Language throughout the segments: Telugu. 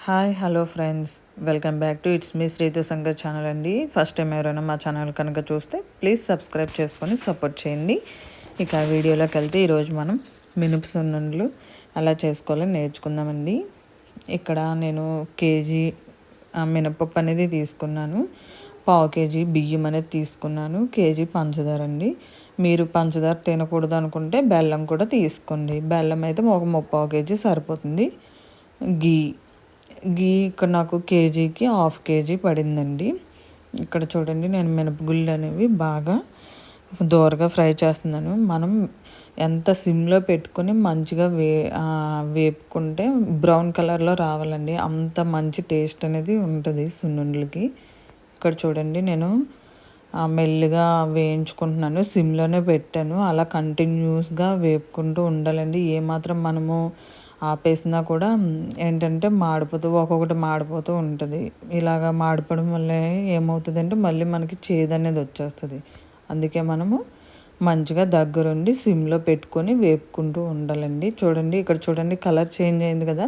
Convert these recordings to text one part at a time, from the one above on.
Hi hello friends, welcome back to it's me Srithu Sangar channel అండి. ఫస్ట్ టైం ఎవరైనా మా ఛానల్ కనుక చూస్తే ప్లీజ్ సబ్స్క్రైబ్ చేసుకొని సపోర్ట్ చేయండి. ఇక వీడియోలోకి వెళ్తే ఈరోజు మనం మినుపు సున్నుండలు అలా చేసుకోవాలని నేర్చుకుందామండి. ఇక్కడ నేను కేజీ మినపప్పు అనేది తీసుకున్నాను, పావు కేజీ బియ్యం అనేది తీసుకున్నాను, కేజీ పంచదార అండి. మీరు పంచదార తినకూడదు అనుకుంటే బెల్లం కూడా తీసుకోండి. బెల్లం అయితే ఒక ముప్పావు కేజీ సరిపోతుంది. గీ గీ ఇక్కడ నాకు కేజీకి హాఫ్ కేజీ పడిందండి. ఇక్కడ చూడండి, నేను మినపగుళ్ళు అనేవి బాగా దోరగా ఫ్రై చేస్తున్నాను. మనం ఎంత సిమ్లో పెట్టుకొని మంచిగా వేపుకుంటే బ్రౌన్ కలర్లో రావాలండి, అంత మంచి టేస్ట్ అనేది ఉంటుంది సున్నుండలకి. ఇక్కడ చూడండి, నేను మెల్లిగా వేయించుకుంటున్నాను, సిమ్లోనే పెట్టాను. అలా కంటిన్యూస్గా వేపుకుంటూ ఉండాలండి. ఏమాత్రం మనము ఆపేసినా కూడా ఏంటంటే ఒక్కొక్కటి మాడిపోతూ ఉంటుంది. ఇలాగ మాడిపోవడం వల్ల ఏమవుతుందంటే మళ్ళీ మనకి చేదు అనేది వచ్చేస్తుంది. అందుకే మనము మంచిగా దగ్గరుండి సిమ్లో పెట్టుకొని వేపుకుంటూ ఉండాలండి. చూడండి, ఇక్కడ చూడండి, కలర్ చేంజ్ అయింది కదా,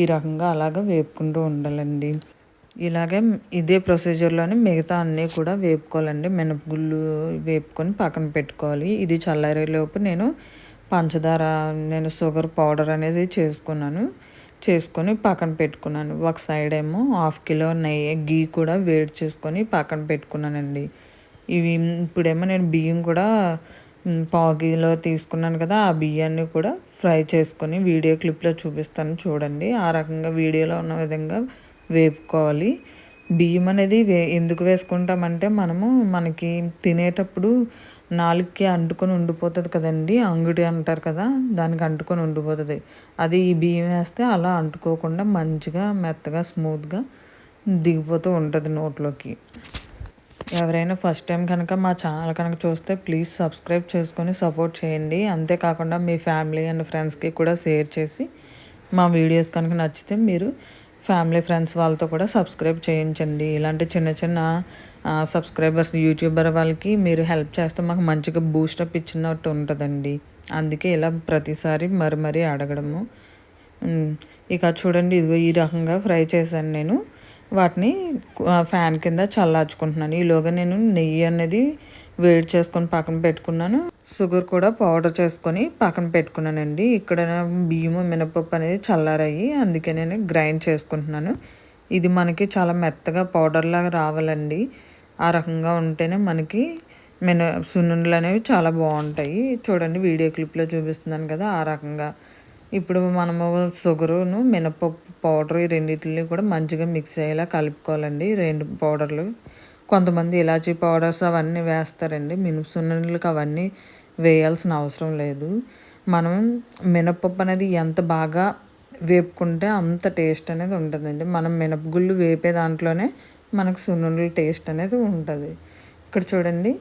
ఈ రకంగా అలాగ వేపుకుంటూ ఉండాలండి. ఇలాగే ఇదే ప్రొసీజర్లోనే మిగతా అన్నీ కూడా వేపుకోవాలండి. మినపగుళ్ళు వేపుకొని పక్కన పెట్టుకోవాలి. ఇది చల్లారేలోపు నేను షుగర్ పౌడర్ అనేది చేసుకొని పక్కన పెట్టుకున్నాను. ఒక సైడ్ ఏమో హాఫ్ కిలో గీ కూడా వేడి చేసుకొని పక్కన పెట్టుకున్నానండి. ఇప్పుడేమో నేను బియ్యం కూడా పావు కిలో తీసుకున్నాను కదా, ఆ బియ్యాన్ని కూడా ఫ్రై చేసుకొని వీడియో క్లిప్లో చూపిస్తాను చూడండి. ఆ రకంగా వీడియోలో ఉన్న విధంగా వేపుకోవాలి. బియ్యం అనేది ఎందుకు వేసుకుంటామంటే మనకి తినేటప్పుడు నాలుగుకి అంటుకొని ఉండిపోతుంది కదండి, అంగుడి అంటారు కదా, దానికి అంటుకొని ఉండిపోతుంది. అది ఈ బియ్యం వేస్తే అలా అంటుకోకుండా మంచిగా మెత్తగా స్మూత్గా దిగిపోతూ ఉంటుంది నోట్లోకి. ఎవరైనా ఫస్ట్ టైం కనుక మా ఛానల్ కనుక చూస్తే ప్లీజ్ సబ్స్క్రైబ్ చేసుకొని సపోర్ట్ చేయండి. అంతేకాకుండా మీ ఫ్యామిలీ అండ్ ఫ్రెండ్స్కి కూడా షేర్ చేసి మా వీడియోస్ కనుక నచ్చితే మీరు ఫ్యామిలీ ఫ్రెండ్స్ వాళ్ళతో కూడా సబ్స్క్రైబ్ చేయించండి. ఇలాంటి చిన్న చిన్న సబ్స్క్రైబర్స్ యూట్యూబర్ వాళ్ళకి మీరు హెల్ప్ చేస్తే మాకు మంచిగా బూస్టప్ ఇచ్చినట్టు ఉంటుందండి. అందుకే ఇలా ప్రతిసారి మరీ అడగడము. ఇక చూడండి, ఇదిగో ఈ రకంగా ఫ్రై చేశాను నేను. వాటిని ఫ్యాన్ కింద చల్లార్చుకుంటున్నాను. ఈలోగా నేను నెయ్యి అనేది వేడి చేసుకొని పక్కన పెట్టుకున్నాను. షుగర్ కూడా పౌడర్ చేసుకొని పక్కన పెట్టుకున్నానండి. ఇక్కడ బియ్యము మినపప్పు అనేది చల్లారాయి, అందుకే నేను గ్రైండ్ చేసుకుంటున్నాను. ఇది మనకి చాలా మెత్తగా పౌడర్ లాగా రావాలండి. ఆ రకంగా ఉంటేనే మనకి సున్నుండలు అనేవి చాలా బాగుంటాయి. చూడండి, వీడియో క్లిప్లో చూపిస్తున్నాను కదా, ఆ రకంగా. ఇప్పుడు మనము షుగరును మినపప్పు పౌడర్ ఈ రెండింటిని కూడా మంచిగా మిక్స్ అయ్యేలా కలుపుకోవాలండి. రెండు పౌడర్లు, కొంతమంది ఇలాచీ పౌడర్స్ అవన్నీ వేస్తారండి. మినుపు సున్నుండలకి అవన్నీ వేయాల్సిన అవసరం లేదు. మనం మినపప్పు అనేది ఎంత బాగా వేపుకుంటే అంత టేస్ట్ అనేది ఉంటుందండి. మనం మినపగుళ్ళు వేపే దాంట్లోనే మనకు సున్నుండల టేస్ట్ అనేది ఉంటుంది. ఇక్కడ చూడండి,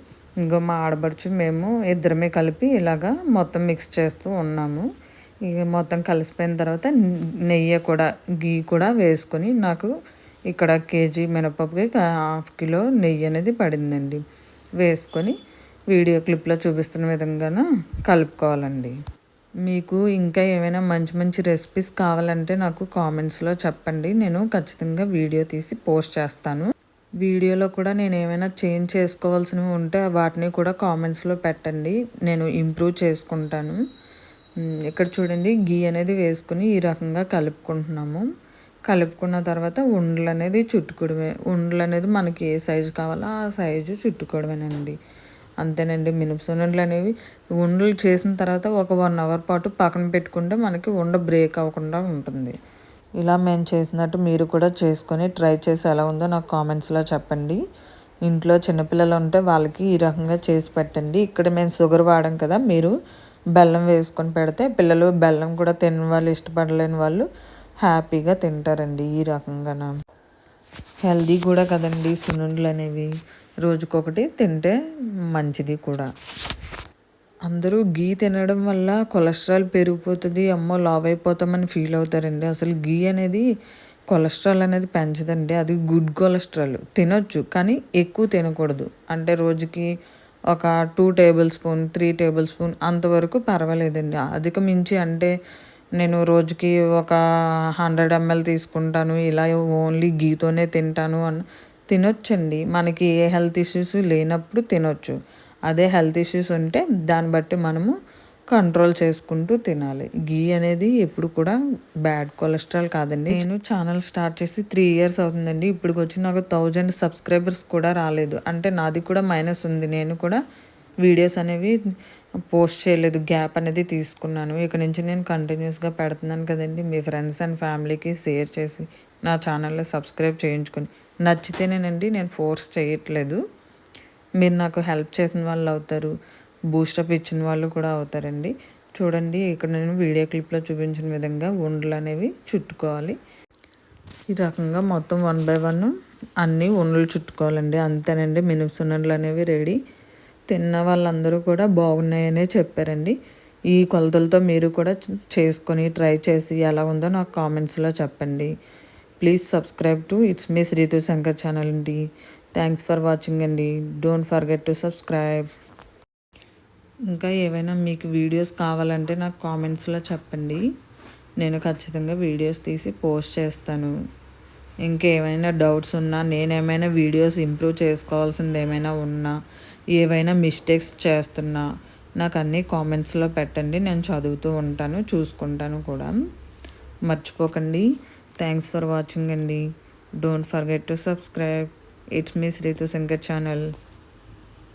ఇంకో మా ఆడబడుచు మేము ఇద్దరమే కలిపి ఇలాగా మొత్తం మిక్స్ చేస్తూ ఉన్నాము. ఇక మొత్తం కలిసిపోయిన తర్వాత గీ కూడా వేసుకొని నాకు ఇక్కడ కేజీ మినపప్పుకి హాఫ్ కిలో నెయ్యి అనేది పడిందండి. వేసుకొని వీడియో క్లిప్లో చూపిస్తున్న విధంగా కలుపుకోవాలండి. మీకు ఇంకా ఏమైనా మంచి మంచి రెసిపీస్ కావాలంటే నాకు కామెంట్స్లో చెప్పండి, నేను ఖచ్చితంగా వీడియో తీసి పోస్ట్ చేస్తాను. వీడియోలో కూడా నేను ఏమైనా చేంజ్ చేసుకోవాల్సినవి ఉంటే వాటిని కూడా కామెంట్స్లో పెట్టండి, నేను ఇంప్రూవ్ చేసుకుంటాను. ఇక్కడ చూడండి, గీ అనేది వేసుకుని ఈ రకంగా కలుపుకున్న తర్వాత ఉండలు అనేది మనకి ఏ సైజు కావాలో ఆ సైజు చుట్టుకోవడమేనండి. అంతేనండి. మినుపు సున్నుండలు అనేవి ఉండలు చేసిన తర్వాత ఒక 1 అవర్ పాటు పక్కన పెట్టుకుంటే మనకి ఉండ బ్రేక్ అవ్వకుండా ఉంటుంది. ఇలా మేము చేసినట్టు మీరు కూడా చేసుకొని ట్రై చేసి ఎలా ఉందో నాకు కామెంట్స్లో చెప్పండి. ఇంట్లో చిన్నపిల్లలు ఉంటే వాళ్ళకి ఈ రకంగా చేసి పెట్టండి. ఇక్కడ మేము షుగర్ వాడాం కదా, మీరు బెల్లం వేసుకొని పెడితే పిల్లలు బెల్లం కూడా తినని వాళ్ళు, ఇష్టపడలేని వాళ్ళు హ్యాపీగా తింటారండి. ఈ రకంగా హెల్దీ కూడా కదండి సున్నుండలు అనేవి, రోజుకొకటి తింటే మంచిది కూడా. అందరూ గీ తినడం వల్ల కొలెస్ట్రాల్ పెరిగిపోతుంది, అమ్మో లావ్ అయిపోతామని ఫీల్ అవుతారండి. అసలు గీ అనేది కొలెస్ట్రాల్ అనేది పెంచదండి. అది గుడ్ కొలెస్ట్రాల్, తినొచ్చు కానీ ఎక్కువ తినకూడదు. అంటే రోజుకి ఒక 2 టేబుల్ స్పూన్ 3 టేబుల్ స్పూన్ అంతవరకు పర్వాలేదండి. అధిక మించి అంటే నేను రోజుకి ఒక 100 ml తీసుకుంటాను, ఇలా ఓన్లీ ఘీతోనే తింటాను అని తినొచ్చండి. మనకి ఏ హెల్త్ ఇష్యూస్ లేనప్పుడు తినొచ్చు. అదే హెల్త్ ఇష్యూస్ ఉంటే దాన్ని బట్టి మనము కంట్రోల్ చేసుకుంటూ తినాలి. ఘీ అనేది ఎప్పుడు కూడా బ్యాడ్ కొలెస్ట్రాల్ కాదండి. నేను ఛానల్ స్టార్ట్ చేసి 3 ఇయర్స్ అవుతుందండి. ఇప్పటికొచ్చి నాకు 1000 సబ్స్క్రైబర్స్ కూడా రాలేదు. అంటే నాది కూడా మైనస్ ఉంది. నేను కూడా వీడియోస్ అనేవి పోస్ట్ చేయలేదు. గ్యాప్ అనేది తీసుకున్నాను. ఇక నుంచి నేను కంటిన్యూస్గా పెడుతున్నాను కదండి. మీ ఫ్రెండ్స్ అండ్ ఫ్యామిలీకి షేర్ చేసి నా ఛానల్లో సబ్స్క్రైబ్ చేయించుకొని నచ్చితేనేనండి, నేను ఫోర్స్ చేయట్లేదు. మీరు నాకు హెల్ప్ చేసిన వాళ్ళు అవుతారు, బూస్టప్ ఇచ్చిన వాళ్ళు కూడా అవుతారండి. చూడండి, ఇక్కడ నేను వీడియో క్లిప్లో చూపించిన విధంగా ఉండలు అనేవి చుట్టుకోవాలి. ఈ రకంగా మొత్తం 1 బై 1 అన్నీ ఉండలు చుట్టుకోవాలండి. అంతేనండి, మినుసుండలు అనేవి రెడీ. తిన్న వాళ్ళందరూ కూడా బాగున్నాయనే చెప్పారండి. ఈ కొలతలతో మీరు కూడా చేసుకొని ట్రై చేసి ఎలా ఉందో నాకు కామెంట్స్లో చెప్పండి. Please subscribe to it's me Srithu Shankar channel అండి. థ్యాంక్స్ ఫర్ వాచింగ్ అండి. Don't forget to subscribe. ఇంకా ఏవైనా మీకు వీడియోస్ కావాలంటే నాకు కామెంట్స్లో చెప్పండి. నేను ఖచ్చితంగా వీడియోస్ తీసి పోస్ట్ చేస్తాను. ఇంకేమైనా డౌట్స్ ఉన్నా, నేనేమైనా వీడియోస్ ఇంప్రూవ్ చేసుకోవాల్సింది ఏమైనా ఉన్నా, ఏవైనా మిస్టేక్స్ చేస్తున్నా నాకు అన్నీ కామెంట్స్లో పెట్టండి. నేను చదువుతూ ఉంటాను, చూసుకుంటాను కూడా. మర్చిపోకండి. థ్యాంక్స్ ఫర్ వాచింగ్ అండి. Don't forget to subscribe. It's me Srithu Shankar channel.